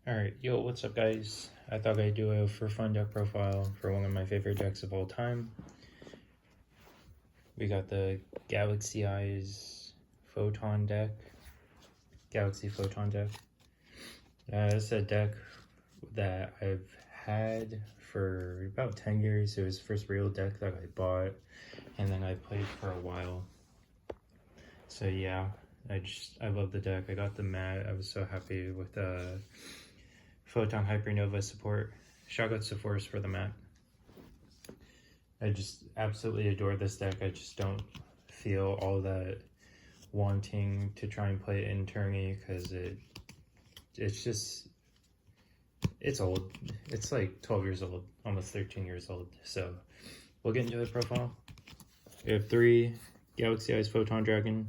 Alright, yo, what's up guys? I thought I'd do a for fun deck profile for one of my favorite decks of all time. We got the Galaxy Eyes Photon deck. Galaxy Photon deck. It's a deck that I've had for about 10 years. It was the first real deck that I bought, and then I played for a while. So yeah, I love the deck. I got the mat. I was so happy with Photon Hypernova support. Shout out to Force for the mat. I just absolutely adore this deck. I just don't feel all that wanting to try and play it in tourney because it's old. It's like 12 years old, almost 13 years old. So we'll get into the profile. We have 3 Galaxy Eyes Photon Dragon.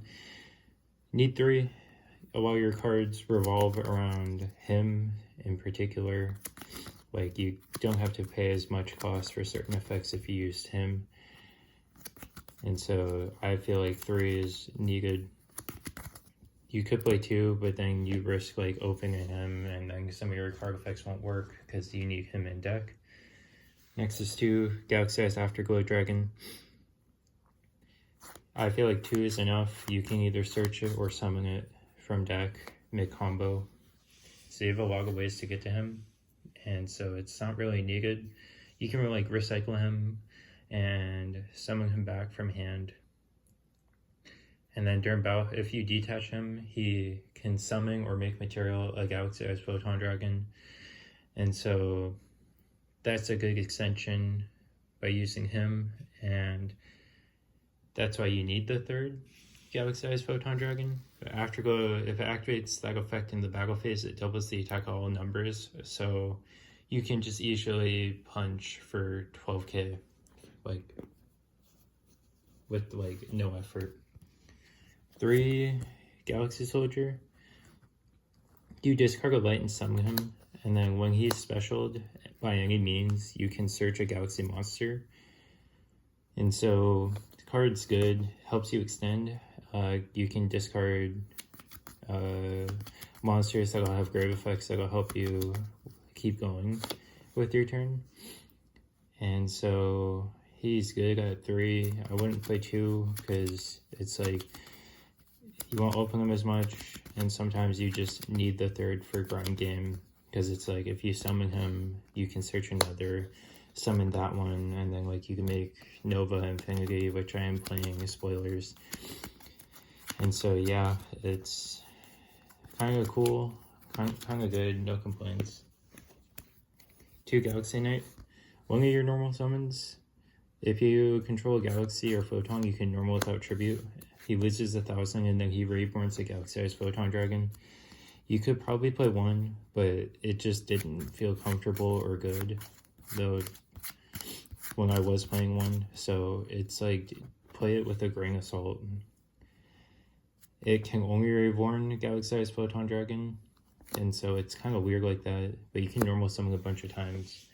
Need 3. While your cards revolve around him in particular, like you don't have to pay as much cost for certain effects if you used him. And so I feel like 3 is needed. You could play 2, but then you risk like opening him and then some of your card effects won't work because you need him in deck. Next is 2 Galaxy Eyes Afterglow Dragon. I feel like 2 is enough. You can either search it or summon it from deck mid-combo. So you have a lot of ways to get to him, and so it's not really needed. You can like recycle him and summon him back from hand. And then during battle, if you detach him, he can summon or make material a Galaxy Eyes Photon Dragon. And so that's a good extension by using him, and that's why you need the 3rd Galaxy Eyes Photon Dragon. But Afterglow, if it activates that effect in the battle phase, it doubles the attack all numbers. So you can just easily punch for 12k, like with like no effort. 3 Galaxy Soldier. You discard a light and summon him, and then when he's specialed by any means, you can search a Galaxy monster. And so the card's good, helps you extend. You can discard monsters that'll have grave effects that'll help you keep going with your turn. And so he's good at 3. I wouldn't play 2 because it's like you won't open them as much, and sometimes you just need the 3rd for grind game because it's like if you summon him, you can search another, summon that one, and then like you can make Nova Infinity, which I am playing, spoilers. And so yeah, it's kind of cool, kind of good, no complaints. 2 Galaxy Knight. One of your normal summons. If you control a Galaxy or Photon, you can normal without tribute. He loses 1,000 and then he reborns a Galaxy Eyes Photon Dragon. You could probably play 1, but it just didn't feel comfortable or good, though, when I was playing 1. So it's like, play it with a grain of salt. It can only reborn Galaxy Eyes Photon Dragon, and so it's kind of weird like that, but you can normal summon a bunch of times.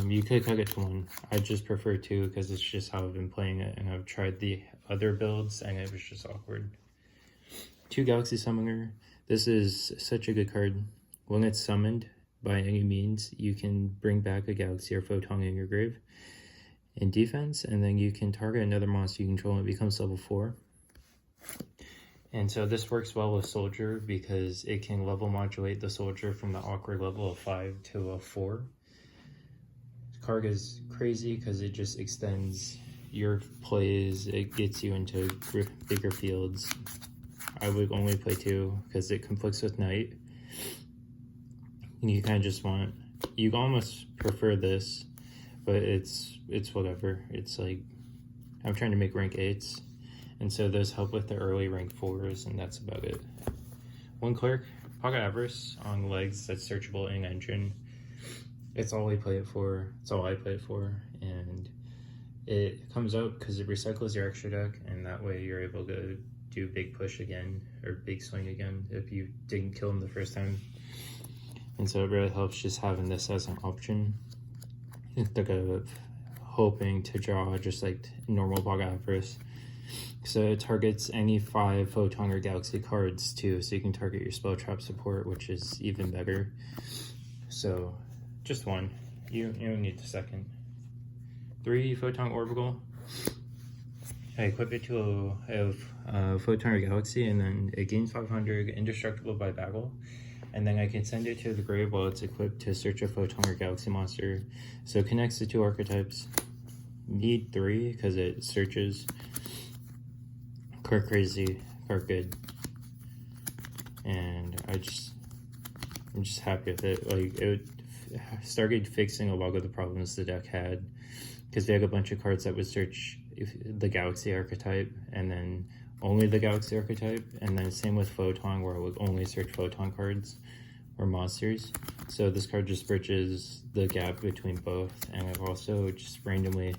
You could cut it to 1. I just prefer 2 because it's just how I've been playing it, and I've tried the other builds and it was just awkward. 2 Galaxy Summoner. This is such a good card. When it's summoned by any means, you can bring back a Galaxy or Photon in your grave in defense, and then you can target another monster you control and it becomes level 4. And so this works well with Soldier because it can level modulate the Soldier from the awkward level of 5 to a 4. Card is crazy because it just extends your plays, it gets you into bigger fields. I would only play 2 because it conflicts with Knight. And you kind of just want, you almost prefer this, but it's whatever. It's like, I'm trying to make rank 8s. And so those help with the early rank 4s, and that's about it. 1 Cleric, Pocket Avarice on legs that's searchable in engine. It's all I play it for. It's all I play it for, and it comes out because it recycles your extra deck, and that way you're able to do big push again or big swing again if you didn't kill him the first time. And so it really helps just having this as an option instead of hoping to draw just like normal Pocket Avarice. So it targets any 5 Photon or Galaxy cards too, so you can target your spell trap support, which is even better. So just one, you don't need the second. 3 Photon Orbital. I equip it to a Photon or Galaxy, and then it gains 500, indestructible by battle. And then I can send it to the grave while it's equipped to search a Photon or Galaxy monster. So it connects the 2 archetypes. Need 3 because it searches. Card crazy, card good. And I'm just happy with it. Like, it started fixing a lot of the problems the deck had, because we had a bunch of cards that would search the Galaxy archetype and then only the Galaxy archetype, and then same with Photon, where it would only search Photon cards or monsters. So this card just bridges the gap between both. And I've also just randomly,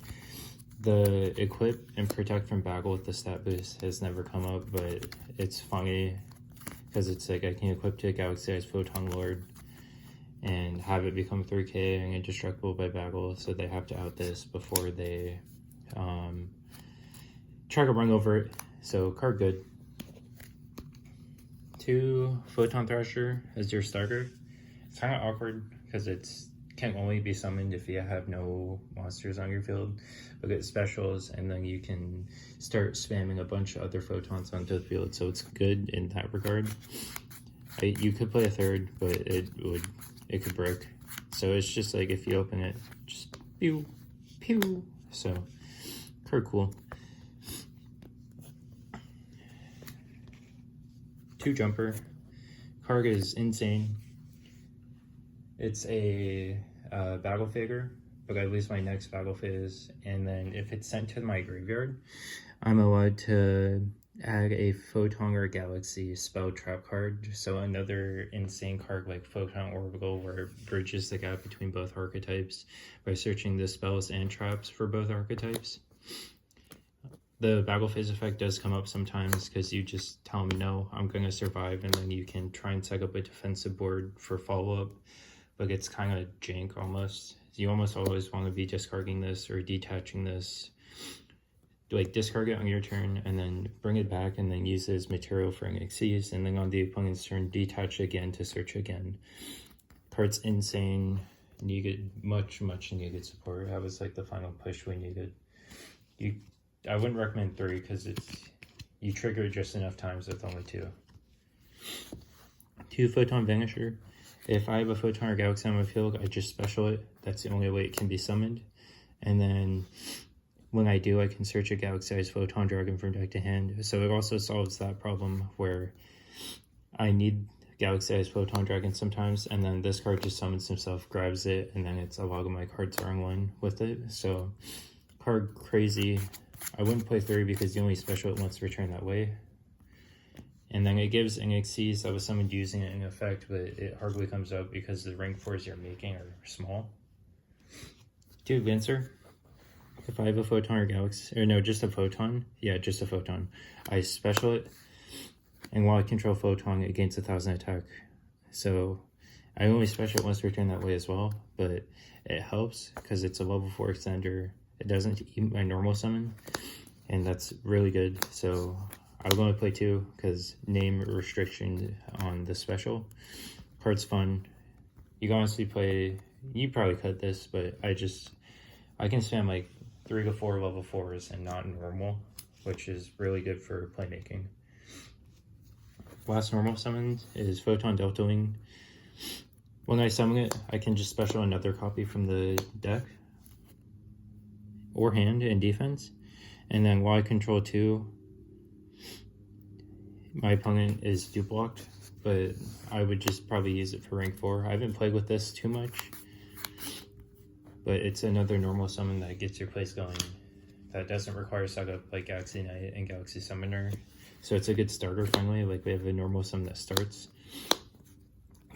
the equip and protect from battle with the stat boost has never come up, but it's funny because it's like I can equip to a Galaxy as Photon Lord and have it become 3k and indestructible by battle, so they have to out this before they try to run over it. So card good. 2 Photon Thrasher as your starter. It's kind of awkward because it's can only be summoned if you have no monsters on your field, but it's specials, and then you can start spamming a bunch of other Photons onto the field, so it's good in that regard. You could play a third, but it could break. So it's just like if you open it, just pew, pew. So card cool. 2 Jumper. Card is insane. It's a battle figure, but I lose my next battle phase, and then if it's sent to my graveyard, I'm allowed to add a Photon or Galaxy spell trap card. So another insane card like Photon Orbital, where it bridges the gap between both archetypes by searching the spells and traps for both archetypes. The battle phase effect does come up sometimes because you just tell them, no, I'm going to survive, and then you can try and set up a defensive board for follow-up, but it's kind of jank almost. You almost always want to be discarding this or detaching this. Like, discard it on your turn and then bring it back and then use it as material for an Xyz, and then on the opponent's turn, detach again to search again. Card's insane. Needed much needed support. That was like the final push we needed. I wouldn't recommend 3 because you trigger it just enough times with only 2. 2 Photon Vanisher. If I have a Photon or Galaxy on my field, I just special it. That's the only way it can be summoned. And then when I do, I can search a Galaxy-sized Photon Dragon from deck to hand. So it also solves that problem where I need Galaxy-sized Photon Dragon sometimes, and then this card just summons himself, grabs it, and then it's a lot of my cards are in one with it. So card crazy. I wouldn't play 3 because you only special it once return that way. And then it gives an Xyz that was summoned using it in effect, but it hardly comes up because the rank 4s you're making are small. 2 Advancer. If I have a Photon or Galaxy, or no, just a Photon. Yeah, just a Photon. I special it, and while I control Photon, it gains 1000 attack. So I only special it once return that way as well, but it helps because it's a level 4 extender. It doesn't eat my normal summon, and that's really good. So I would only play 2 because name restriction on the special. Card's fun. You can honestly play, you probably cut this, but I can spam like 3 to 4 level 4s and not normal, which is really good for playmaking. Last normal summon is Photon Delta Wing. When I summon it, I can just special another copy from the deck or hand in defense, and then while I control 2, my opponent is blocked, but I would just probably use it for rank 4. I haven't played with this too much, but it's another normal summon that gets your place going that doesn't require setup like Galaxy Knight and Galaxy Summoner. So it's a good starter finally. Like, we have a normal summon that starts.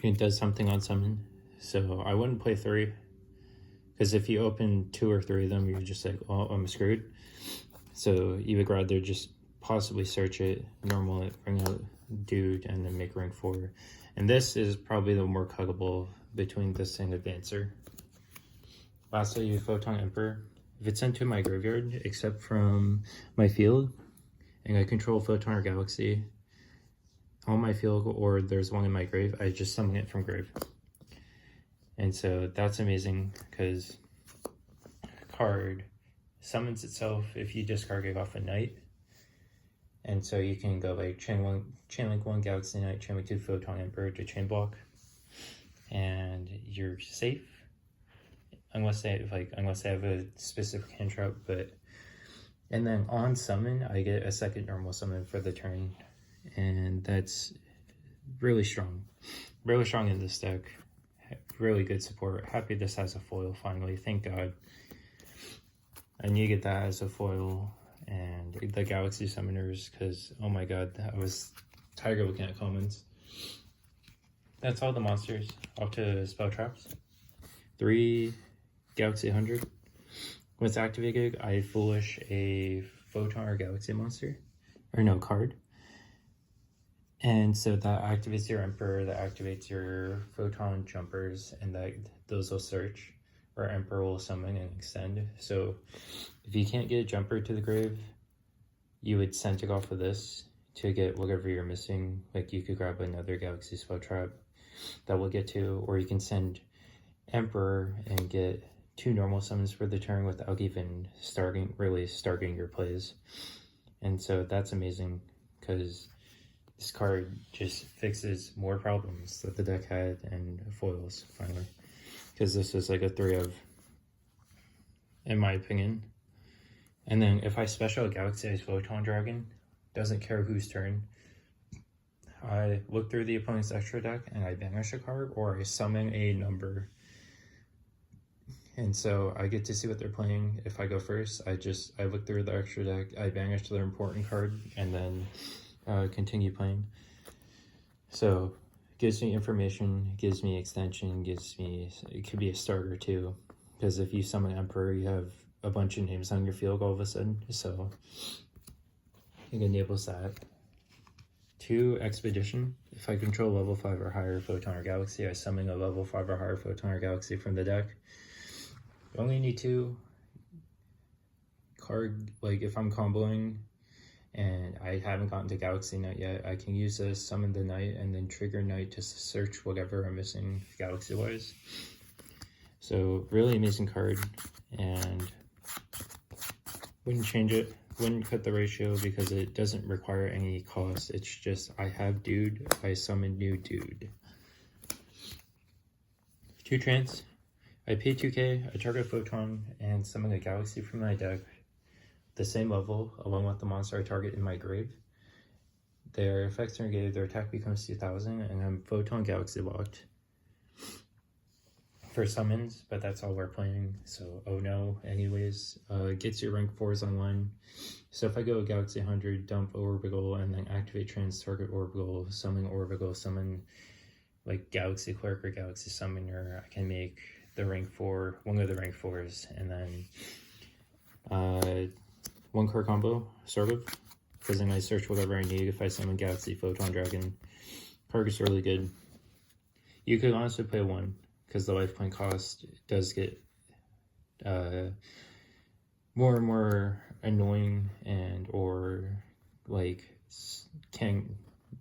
It does something on summon. So I wouldn't play 3. Because if you open 2 or 3 of them, you're just like, oh, I'm screwed. So you would rather just possibly search it, normal it, bring out dude, and then make rank 4. And this is probably the more cuttable between this and Advancer. Lastly, Photon Emperor. If it's sent to my graveyard, except from my field, and I control Photon or Galaxy on my field, or there's one in my grave, I just summon it from grave. And so that's amazing because card summons itself if you discard it off a night. And so you can go like chain link 1 Galaxy Knight, chain link 2 Photon Emperor to chain block, and you're safe unless they have a specific hand trap. But and then on summon, I get a second normal summon for the turn, and that's really strong in this deck. Really good support. Happy this has a foil finally. Thank God. I need to get that as a foil, and the Galaxy Summoners, because oh my god, I was tired of looking at comments. That's all the monsters. Off to spell traps. 3 Galaxy 100. When it's activated, I foolish a Photon or Galaxy monster, or no, card. And so that activates your Emperor, that activates your Photon jumpers, and those will search, or Emperor will summon and extend. So if you can't get a jumper to the grave, you would send it off of this to get whatever you're missing. Like you could grab another Galaxy spell trap that we'll get to, or you can send Emperor and get 2 normal summons for the turn without even starting your plays. And so that's amazing because this card just fixes more problems that the deck had and foils finally. Because this is like a 3 of, in my opinion. And then if I special Galaxy Ice Photon Dragon, doesn't care whose turn, I look through the opponent's extra deck and I banish a card, or I summon a number. And so I get to see what they're playing. If I go first, I look through the extra deck, I banish their important card, and then continue playing. So gives me information, gives me extension, it could be a starter too, because if you summon Emperor, you have a bunch of names on your field all of a sudden, so it enables that. 2 Expedition. If I control level 5 or higher Photon or Galaxy, I summon a level 5 or higher Photon or Galaxy from the deck. You only need 2 card, like if I'm comboing and I haven't gotten to Galaxy Knight yet, I can use this, summon the Knight, and then trigger Knight to search whatever I'm missing Galaxy-wise. So really amazing card, and wouldn't change it, wouldn't cut the ratio because it doesn't require any cost. It's just, I have dude, I summon new dude. 2 trance. I pay 2k, I target Photon, and summon a Galaxy from my deck, the same level, along with the monster I target in my grave. Their effects are negated, their attack becomes 2000, and I'm Photon Galaxy locked for summons, but that's all we're playing, so oh no. Anyways, gets your rank 4s online. So if I go Galaxy 100, dump Orbital, and then activate trans, target Orbital, summon like Galaxy Clerk or Galaxy Summoner, I can make the rank 4, one of the rank 4s, and then 1 card combo, sort of, because then I search whatever I need. If I summon Galaxy Photon Dragon, card is really good. You could honestly play 1, because the life point cost does get more and more annoying, and or like can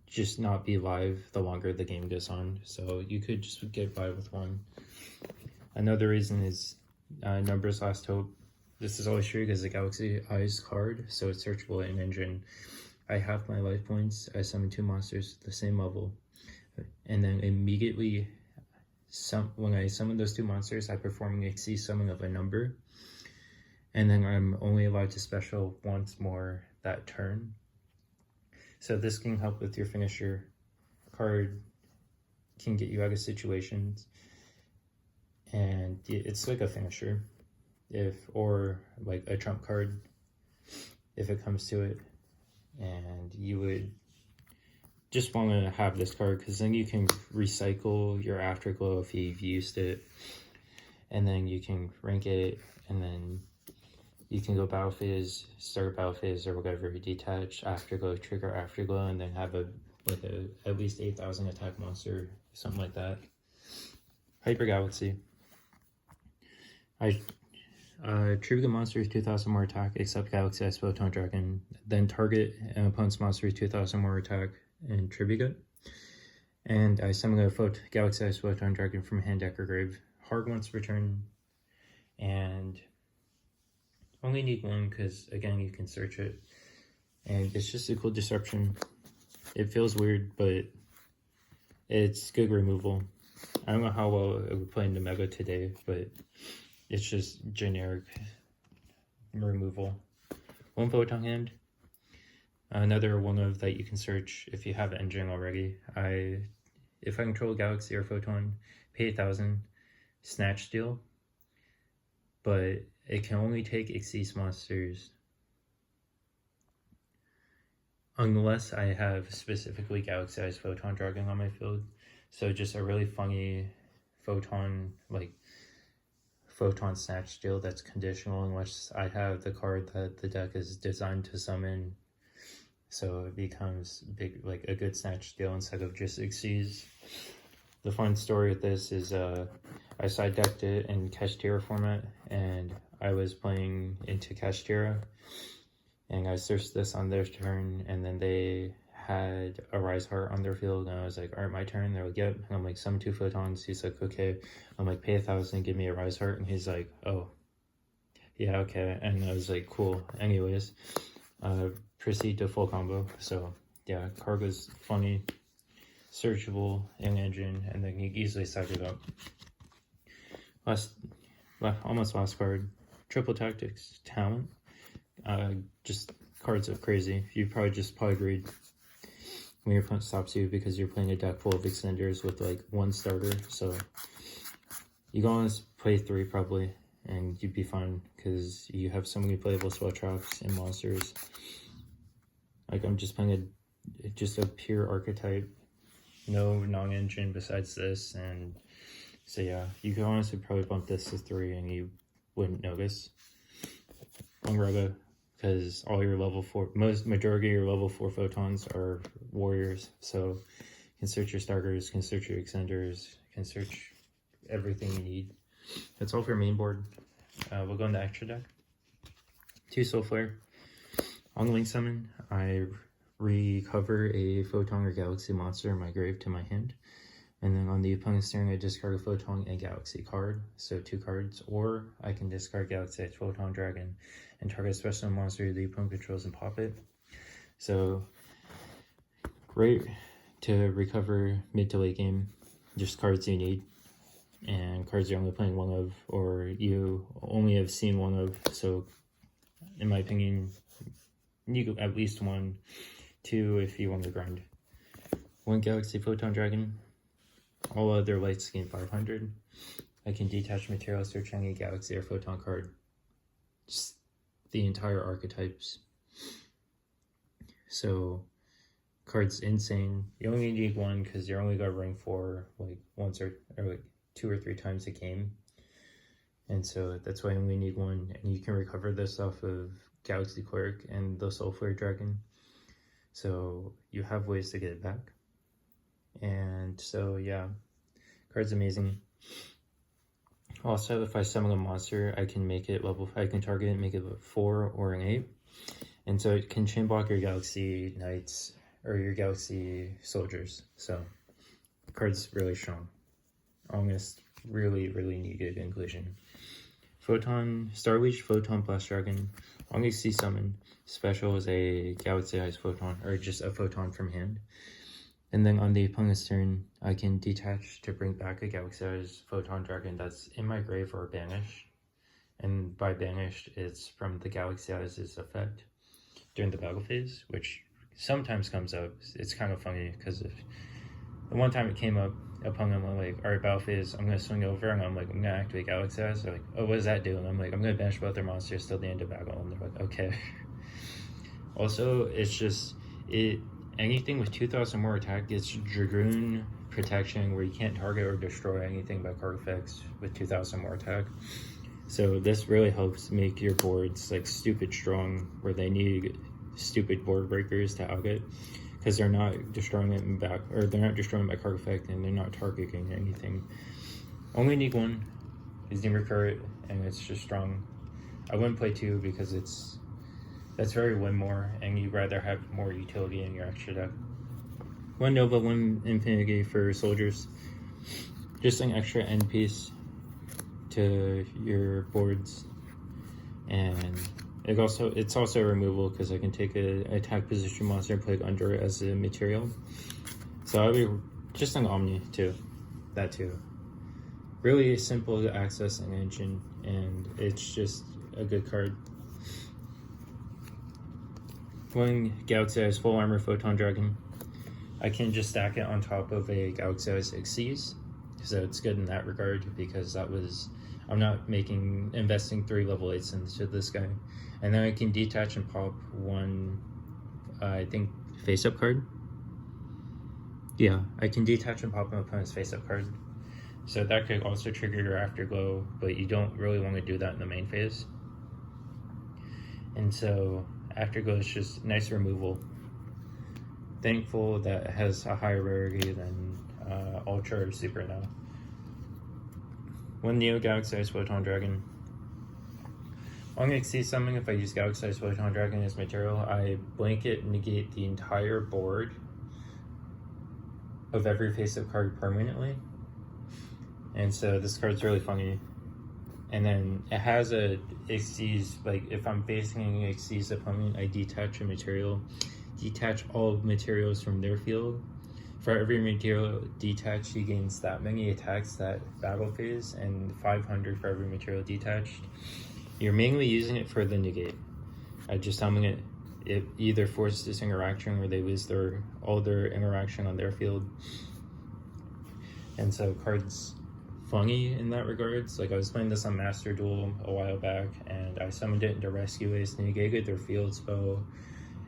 just not be live the longer the game goes on. So you could just get by with 1. Another reason is Numbers Last Hope. This is always true because the Galaxy Eyes card, so it's searchable in Engine. I have my life points, I summon 2 monsters at the same level, and then immediately when I summon those 2 monsters, I perform an XC summon of a number, and then I'm only allowed to special once more that turn. So this can help with your finisher. Card can get you out of situations, and it's like a finisher, or like a trump card if it comes to it. And you would just want to have this card because then you can recycle your Afterglow if you've used it, and then you can rank it, and then you can go battle phase, start battle phase or whatever, detach Afterglow, trigger Afterglow, and then have at least 8,000 attack monster, something like that. Hyper Galaxy. Tribute monsters 2000 more attack, except Galaxy Ice Photon Dragon. Then target an opponent's monster 2000 more attack and tribute it. And I summon a Galaxy Ice Photon Dragon from hand, deck, or grave. Hard once per turn. And only need one because, again, you can search it. And it's just a cool disruption. It feels weird, but it's good removal. I don't know how well it would play in the meta today, but it's just generic removal. One Photon hand. Another one of that you can search if you have engine already. If I control Galaxy or Photon, pay 1,000, Snatch Steal, but it can only take Xyz monsters unless I have specifically Galaxy Ice Photon Dragon on my field. So just a really funny Photon, like Photon Snatch Steal that's conditional unless I have the card that the deck is designed to summon. So it becomes big, like a good Snatch Steal instead of just Xyz. The fun story with this is I side decked it in Kashtira format, and I was playing into Kashtira, and I searched this on their turn, and then they had a Rise Heart on their field, and I was like, alright, my turn. They're like, yep. And I'm like, summon 2 Photons. He's like, okay. I'm like, pay 1,000, give me a Rise Heart. And he's like, oh, yeah, okay. And I was like, cool. Anyways, proceed to full combo. So yeah, card was funny, searchable in engine, and then you easily side it up. Almost last card, Triple Tactics Talent. Just cards are crazy. You probably read when your opponent stops you because you're playing a deck full of extenders with like 1 starter. So you go on to play 3 probably, and you'd be fine because you have so many playable sweat traps and monsters. Like I'm just playing just a pure archetype, no non-engine besides this, and so yeah, you could honestly probably bump this to 3 and you wouldn't notice. Unroga, because all your level 4, majority of your level 4 photons are warriors, so you can search your starters, can search your extenders, can search everything you need. That's all for main board. We'll go into extra deck. 2 Soul Flare. On Link Summon, I recover a Photon or Galaxy monster in my grave to my hand. And then on the opponent's turn, I discard a Photon and Galaxy card, so 2 cards. Or I can discard Galaxy Photon Dragon and target a special monster the opponent controls and pop it. So, great to recover mid to late game, just cards you need. And cards you're only playing 1 of, or you only have seen 1 of. So, in my opinion, you go at least 1, 2 if you want to grind. 1 Galaxy Photon Dragon. All other lights gain 500. I can detach materials searching a Galaxy or Photon card. Just the entire archetypes. So, card's insane. You only need 1 because you're only going to ring 4 like once or like 2 or 3 times a game. And so that's why I only need 1. And you can recover this off of Galaxy Cleric and the Soul Flare Dragon. So you have ways to get it back. And so yeah, card's amazing. Also, if I summon a monster, I can make it level, I can target it, make it a 4 or an 8. And so it can chain block your Galaxy Knights or your Galaxy Soldiers. So the card's really strong. Honest, really, really needed inclusion. Photon, Starleech, Photon Blast Dragon, Long AC Summon. Special is a Galaxy Ice Photon, or just a Photon from hand. And then on the opponent's turn, I can detach to bring back a Galaxy Ice Photon Dragon that's in my grave or banished. And by banished, it's from the Galaxy Ice's effect during the battle phase, which sometimes comes up. It's kind of funny because if the one time it came up, opponent went like, alright, battle phase, I'm going to swing over, and I'm like, I'm going to activate Galaxy Eyes. They're like, oh, what does that do? And I'm like, I'm going to banish both their monsters till the end of battle. And they're like, okay. Also, it's just, anything with 2,000 more attack gets Dragoon protection where you can't target or destroy anything by card effects with 2,000 more attack. So this really helps make your boards like stupid strong, where they need stupid board breakers to out it. Because they're not destroying it back, or they're not destroying by card effect, and they're not targeting anything. Only need 1 is the recurrent, and it's just strong. I wouldn't play 2 because that's very win more, and you'd rather have more utility in your extra deck. 1 Nova, 1 Infinity for soldiers. Just an extra end piece to your boards, and it's also removable because I can take an attack position monster and play it under it as a material. So I would just an Omni too, that too. Really simple to access an engine, and it's just a good card. 1 Galaxy-Eyes Full Armor Photon Dragon. I can just stack it on top of a Galaxy-Eyes Xyz, so it's good in that regard because I'm not investing 3 level 8s into this guy. And then I can detach and pop 1, I think, face-up card. Yeah, I can detach and pop an opponent's face-up card. So that could also trigger your Afterglow, but you don't really want to do that in the main phase. And so Afterglow is just nice removal. Thankful that it has a higher rarity than Ultra or Super now. 1 Neo Galaxy-Eyes Photon Dragon. On Xyz summon, if I use Galaxy-Eyes Photon Dragon as material, I blanket negate the entire board of every face-up card permanently. And so this card's really funny. And then it has a Xyz, like if I'm facing an Xyz opponent, I detach a material, detach all materials from their field. For every material detached, he gains that many attacks that battle phase, and 500 for every material detached. You're mainly using it for the negate. I just summon it. It either forces this interaction or they lose all their interaction on their field. And so cards funny in that regards. Like I was playing this on Master Duel a while back, and I summoned it into Rescue Ace, negated their field spell,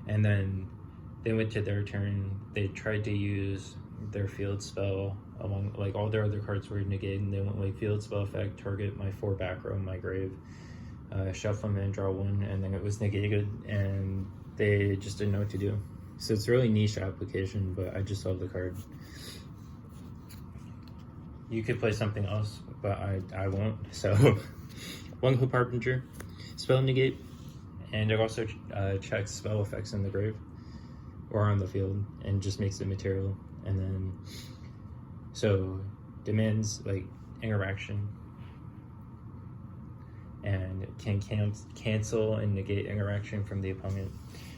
and then they went to their turn. They tried to use their field spell among like all their other cards were negated, and they went like field spell effect, target my 4 back row in my grave, shuffle them and draw 1, and then it was negated, and they just didn't know what to do. So it's really niche application, but I just love the card. You could play something else, but I won't. So 1 Hope Harbinger, spell negate, and it also checks spell effects in the grave or on the field and just makes it material. And then so demands like interaction and can cancel and negate interaction from the opponent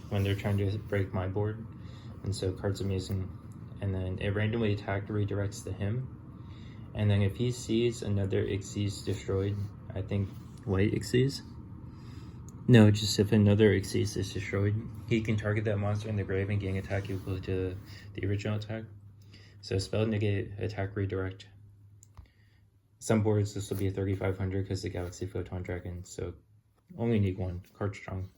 when they're trying to break my board. And so card's amazing. And then it randomly redirects to him. And then if he sees another Xyz destroyed, I think white Xyz? No, just if another Xyz is destroyed, he can target that monster in the grave and gain attack equal to the original attack. So spell negate, attack redirect. Some boards this will be a 3500 because the Galaxy Photon Dragon, so only need 1, card strong.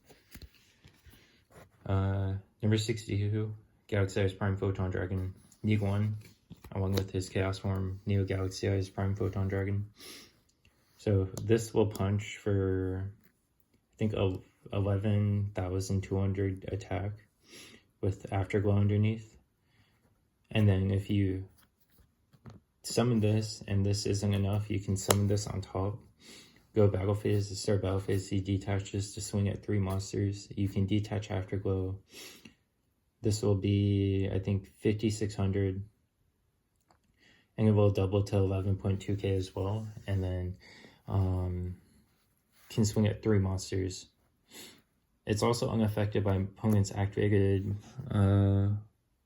Number 62, Galaxy-Eyes Prime Photon Dragon, need 1. Along with his Chaos Form, Neo Galaxy-Eyes Prime Photon Dragon. So this will punch for, I think, 11,200 attack with Afterglow underneath. And then if you summon this, and this isn't enough, you can summon this on top. Go battle phase, to start battle phase, he detaches to swing at 3 monsters. You can detach Afterglow. This will be, I think, 5,600. And it will double to 11.2k as well, and then can swing at 3 monsters. It's also unaffected by opponent's activated, or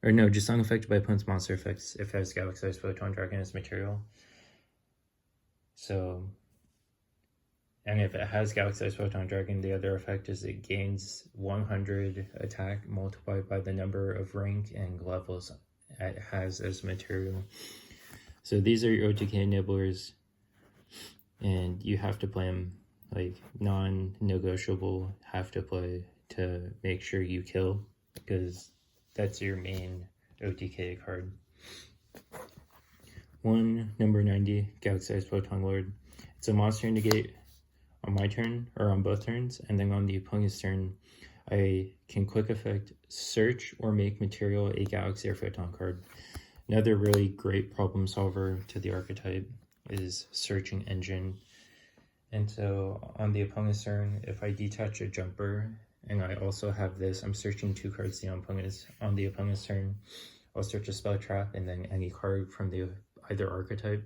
no, just unaffected by opponent's monster effects if it has Galaxy-Eyes Photon Dragon as material. So, and if it has Galaxy-Eyes Photon Dragon, the other effect is it gains 100 attack multiplied by the number of rank and levels it has as material. So these are your OTK nibblers, and you have to play them like non-negotiable, have to play to make sure you kill, because that's your main OTK card. 1 number 90, Galaxy-Eyes Photon Lord. It's a monster negate on my turn, or on both turns, and then on the opponent's turn, I can quick effect search or make material a Galaxy or Photon card. Another really great problem solver to the archetype is Searching Engine. And so on the opponent's turn, if I detach a jumper, and I also have this, I'm searching 2 cards on the opponent's turn. I'll search a spell trap and then any card from the either archetype.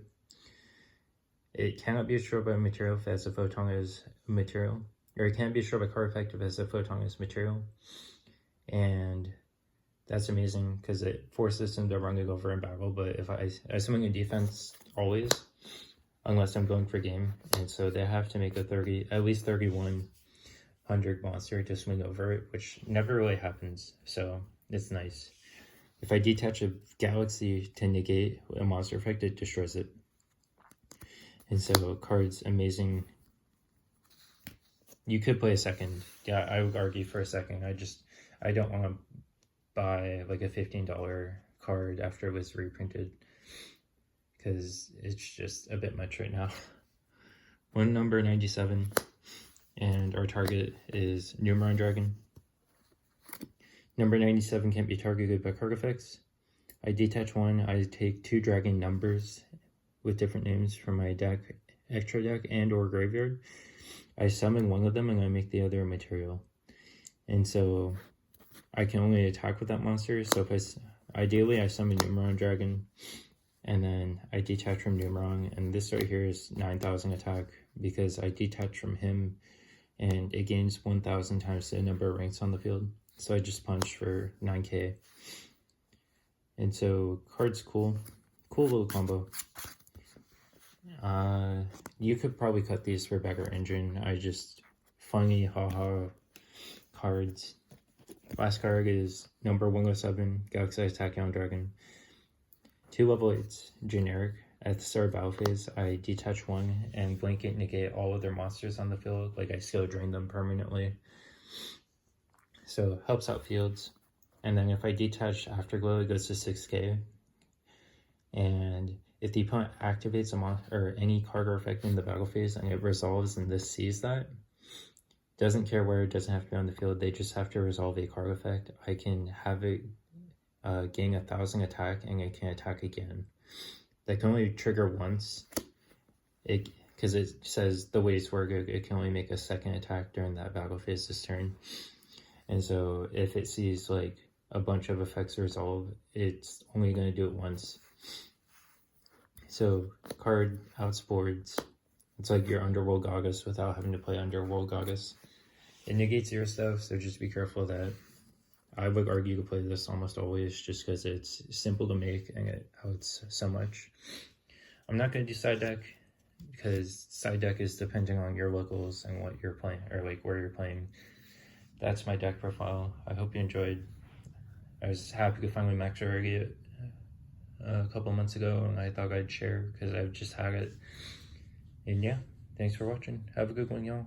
It cannot be destroyed by material if it has a photon as material, or it can't be destroyed by card effect if it has a photon as material. And that's amazing because it forces them to run it over in battle. But if I swing in defense always, unless I'm going for game, and so they have to make a at least 3100 monster to swing over it, which never really happens. So it's nice. If I detach a galaxy to negate a monster effect, it destroys it. And so card's amazing. You could play a second. Yeah, I would argue for a second. I don't want to buy like a $15 card after it was reprinted because it's just a bit much right now. One number 97, and our target is Numeron Dragon. Number 97 can't be targeted by card effects. I detach one, I take 2 dragon numbers with different names from my deck, extra deck, and or graveyard. I summon one of them and I make the other material. And so I can only attack with that monster. So if ideally I summon Numeron Dragon, and then I detach from Numeron, and this right here is 9,000 attack because I detach from him and it gains 1,000 times the number of ranks on the field. So I just punch for 9k. And so card's cool little combo. You could probably cut these for better engine. I just funny haha cards. Last card is number 107, Galaxy Attack Young Dragon. 2 level 8s, generic. At the start of battle phase, I detach one and blanket negate all other monsters on the field. Like I skill drain them permanently. So helps out fields. And then if I detach Afterglow, it goes to 6k. And if the opponent activates a monster or any card or effect in the battle phase and it resolves and this sees that, doesn't care where, it doesn't have to be on the field, they just have to resolve a card effect. I can have it gain 1,000 attack and it can attack again. That can only trigger once. Because it says the way it's work, it can only make a second attack during that battle phase this turn. And so if it sees like a bunch of effects resolve, it's only going to do it once. So card outsboards. It's like your Underworld Goddess without having to play Underworld Goddess. It negates your stuff, so just be careful of that. I would argue to play this almost always just because it's simple to make and it outs so much. I'm not going to do side deck because side deck is depending on your locals and what you're playing, or like where you're playing. That's my deck profile. I hope you enjoyed. I was happy to finally max it a couple months ago, and I thought I'd share because I've just had it. And yeah, thanks for watching. Have a good one, y'all.